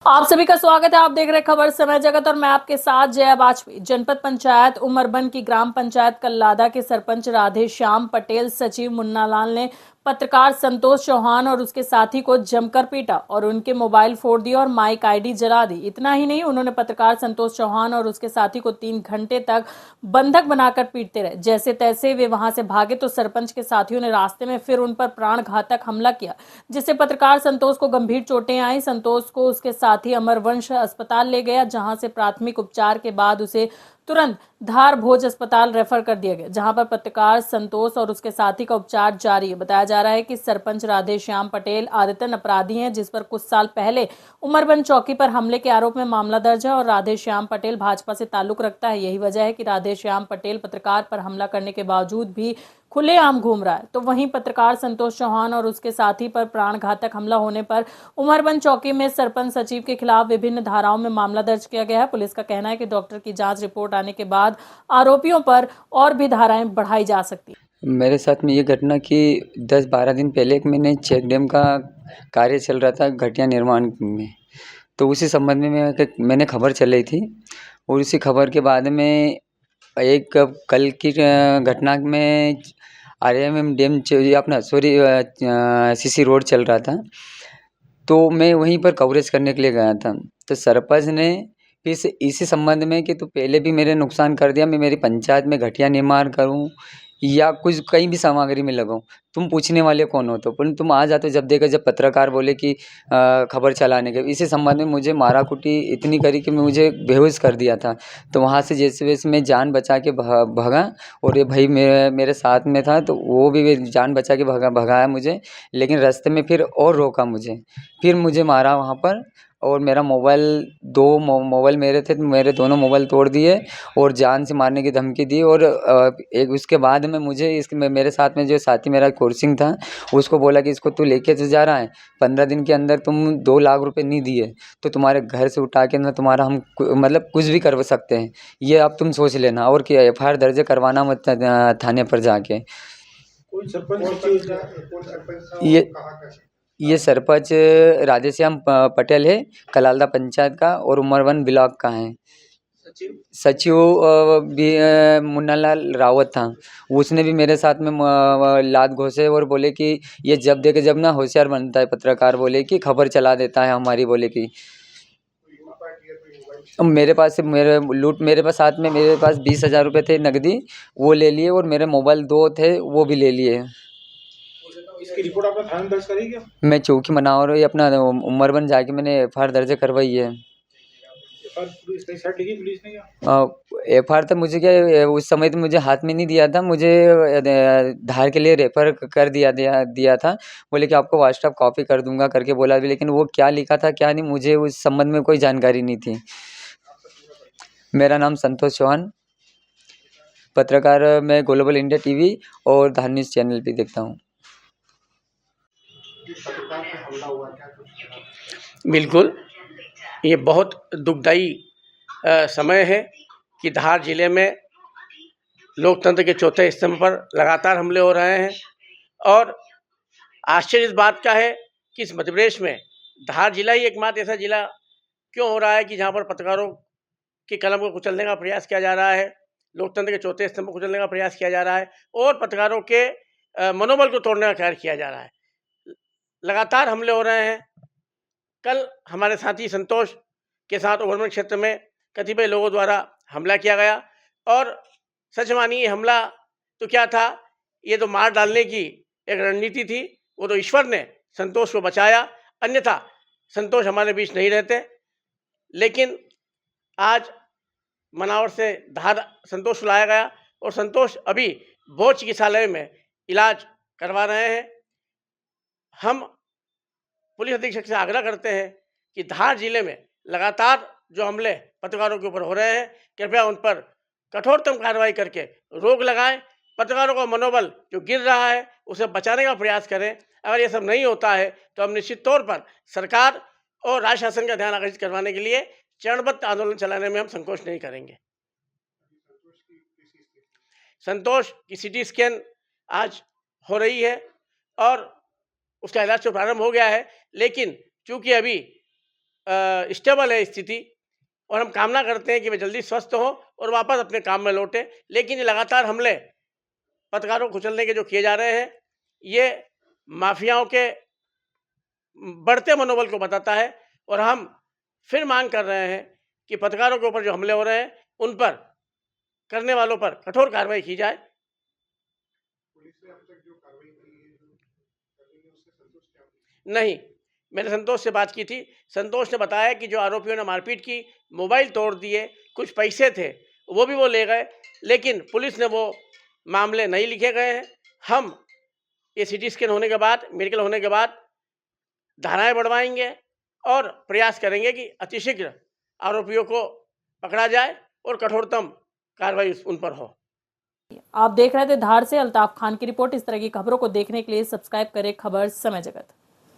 आप सभी का स्वागत है। आप देख रहे हैं खबर समय जगत और मैं आपके साथ जया वाजपेयी। जनपद पंचायत उमरबन की ग्राम पंचायत कल्लादा के सरपंच राधे श्याम पटेल सचिव मुन्ना लाल ने पत्रकार संतोष चौहान और उसके साथी को जमकर पीटा और उनके मोबाइल फोड़ दिया और माइक आईडी जला दी। इतना ही नहीं, उन्होंने पत्रकार संतोष चौहान और उसके साथी को 3 घंटे तक बंधक बनाकर पीटते रहे। जैसे तैसे वे वहां से भागे तो सरपंच के साथियों ने रास्ते में फिर उन पर प्राण घातक हमला किया, जिससे पत्रकार संतोष को गंभीर चोटें आई। संतोष को उसके साथी अमरवंश अस्पताल ले गया, जहां से प्राथमिक उपचार के बाद उसे तुरंत धार भोज अस्पताल रेफर कर दिया गया, जहां पर पत्रकार संतोष और उसके साथी का उपचार जारी है। बताया जा रहा है कि सरपंच राधे श्याम पटेल आदतन अपराधी हैं, जिस पर कुछ साल पहले उमरबन चौकी पर हमले के आरोप में मामला दर्ज है और राधे श्याम पटेल भाजपा से ताल्लुक रखता है। यही वजह है कि राधे श्याम पटेल पत्रकार पर हमला करने के बावजूद भी खुलेआम घूम रहा है। तो वहीं पत्रकार संतोष चौहान और उसके साथी पर प्राणघातक हमला होने पर उमरबन चौकी में सरपंच सचिव के खिलाफ विभिन्न धाराओं में मामला दर्ज किया गया है। पुलिस का कहना है कि डॉक्टर की जांच रिपोर्ट आने के बाद आरोपियों पर और भी धाराएं बढ़ाई जा सकती हैं। मेरे साथ में ये घटना कि 10-12 दिन पहले एक मैंने चेक डैम का कार्य चल रहा था घटिया निर्माण में, तो उसी संबंध में मैंने खबर चलाई थी और उसी खबर के बाद में एक कल की घटना में आरएमएम डैम अपना सीसी रोड चल रहा था, तो मैं वहीं पर कवरेज करने के लिए गया था। तो सरपंच ने इसी संबंध में कि तू पहले भी मेरे नुकसान कर दिया, मैं मेरी पंचायत में घटिया निर्माण करूं या कुछ कहीं भी सामग्री में लगाऊं, तुम पूछने वाले कौन हो? तो पर तुम आ जाते जब देखा, जब पत्रकार बोले कि खबर चलाने के, इसी संबंध में मुझे मारा कुटी इतनी करी कि मुझे बेहोश कर दिया था। तो वहाँ से जैसे वैसे मैं जान बचा के भगा और ये भाई मेरे साथ में था, तो वो भी जान बचा के भगाया मुझे, लेकिन रास्ते में फिर और रोका मुझे, फिर मुझे मारा वहाँ पर और मेरा मोबाइल मोबाइल मेरे थे, मेरे दोनों मोबाइल तोड़ दिए और जान से मारने की धमकी दी। और एक उसके बाद में मुझे मेरे साथ में जो साथी मेरा कोर्सिंग था, उसको बोला कि इसको तू लेके तो जा रहा है, 15 दिन के अंदर तुम 2 लाख रुपए नहीं दिए तो तुम्हारे घर से उठा के ना तुम्हारा हम मतलब कुछ भी कर सकते हैं, ये अब तुम सोच लेना, और क्या एफआईआर दर्ज करवाना मत थाने पर जाके। कोई सरपंच ये सरपंच राधेश्याम पटेल है, कलालदा पंचायत का और उमरवन ब्लॉक का है। सचिव भी मुन्नालाल रावत था, उसने भी मेरे साथ में लात घोंसे और बोले कि ये जब देखे जब ना होशियार बनता है पत्रकार, बोले कि खबर चला देता है हमारी, बोले कि मेरे पास साथ में मेरे पास 20,000 रुपये थे नकदी, वो ले लिए और मेरे मोबाइल 2 थे, वो भी ले लिए। इसकी रिपोर्ट आपने थाने में दर्ज करी क्या? मैं चौकी मनावर अपना उमरबन जाके मैंने एफआईआर दर्ज करवाई है। पुलिस ने साइड लिखी पुलिस ने क्या? एफआईआर तो मुझे क्या उस समय तो मुझे हाथ में नहीं दिया था, मुझे धार के लिए रेफर कर दिया था, बोले कि आपको व्हाट्सएप कॉपी कर दूंगा करके बोला, लेकिन वो क्या लिखा था क्या नहीं मुझे उस संबंध में कोई जानकारी नहीं थी। मेरा नाम संतोष चौहान, पत्रकार, मैं ग्लोबल इंडिया टीवी और धार न्यूज़ चैनल भी देखता हूँ। बिल्कुल, ये बहुत दुखदाई समय है कि धार जिले में लोकतंत्र के चौथे स्तंभ पर लगातार हमले हो रहे हैं। और आश्चर्य इस बात का है कि इस मध्य प्रदेश में धार जिला ही एकमात्र ऐसा जिला क्यों हो रहा है कि जहाँ पर पत्रकारों की कलम को कुचलने का प्रयास किया जा रहा है, लोकतंत्र के चौथे स्तंभ को कुचलने का प्रयास किया जा रहा है और पत्रकारों के मनोबल को तोड़ने का कार्य किया जा रहा है। लगातार हमले हो रहे हैं। कल हमारे साथी संतोष के साथ उमरबन क्षेत्र में कतिपय लोगों द्वारा हमला किया गया और सच मानिए हमला तो क्या था, ये तो मार डालने की एक रणनीति थी। वो तो ईश्वर ने संतोष को बचाया, अन्यथा संतोष हमारे बीच नहीं रहते। लेकिन आज मनावर से धार संतोष को लाया गया और संतोष अभी भोज चिकित्सालय में इलाज करवा रहे हैं। हम पुलिस अधीक्षक से आग्रह करते हैं कि धार जिले में लगातार जो हमले पत्रकारों के ऊपर हो रहे हैं, कृपया उन पर कठोरतम कार्रवाई करके रोक लगाएं। पत्रकारों का मनोबल जो गिर रहा है उसे बचाने का प्रयास करें। अगर ये सब नहीं होता है तो हम निश्चित तौर पर सरकार और राज्य शासन का ध्यान आकर्षित करवाने के लिए चरणबद्ध आंदोलन चलाने में हम संकोच नहीं करेंगे। संतोष की सीटी स्कैन आज हो रही है और उसका इलाज तो प्रारंभ हो गया है, लेकिन चूंकि अभी स्टेबल है स्थिति, और हम कामना करते हैं कि वे जल्दी स्वस्थ हों और वापस अपने काम में लौटें। लेकिन ये लगातार हमले पत्रकारों को कुचलने के जो किए जा रहे हैं, ये माफियाओं के बढ़ते मनोबल को बताता है, और हम फिर मांग कर रहे हैं कि पत्रकारों के ऊपर जो हमले हो रहे हैं उन पर, करने वालों पर कठोर कार्रवाई की जाए। नहीं, मैंने संतोष से बात की थी। संतोष ने बताया कि जो आरोपियों ने मारपीट की, मोबाइल तोड़ दिए, कुछ पैसे थे वो भी वो ले गए, लेकिन पुलिस ने वो मामले नहीं लिखे गए हैं। हम ये सिटी स्कैन होने के बाद, मेडिकल होने के बाद धाराएं बढ़वाएंगे और प्रयास करेंगे कि अतिशीघ्र आरोपियों को पकड़ा जाए और कठोरतम कार्रवाई उन पर हो। आप देख रहे थे धार से अल्ताफ खान की रिपोर्ट। इस तरह की खबरों को देखने के लिए सब्सक्राइब करें खबर समय जगत।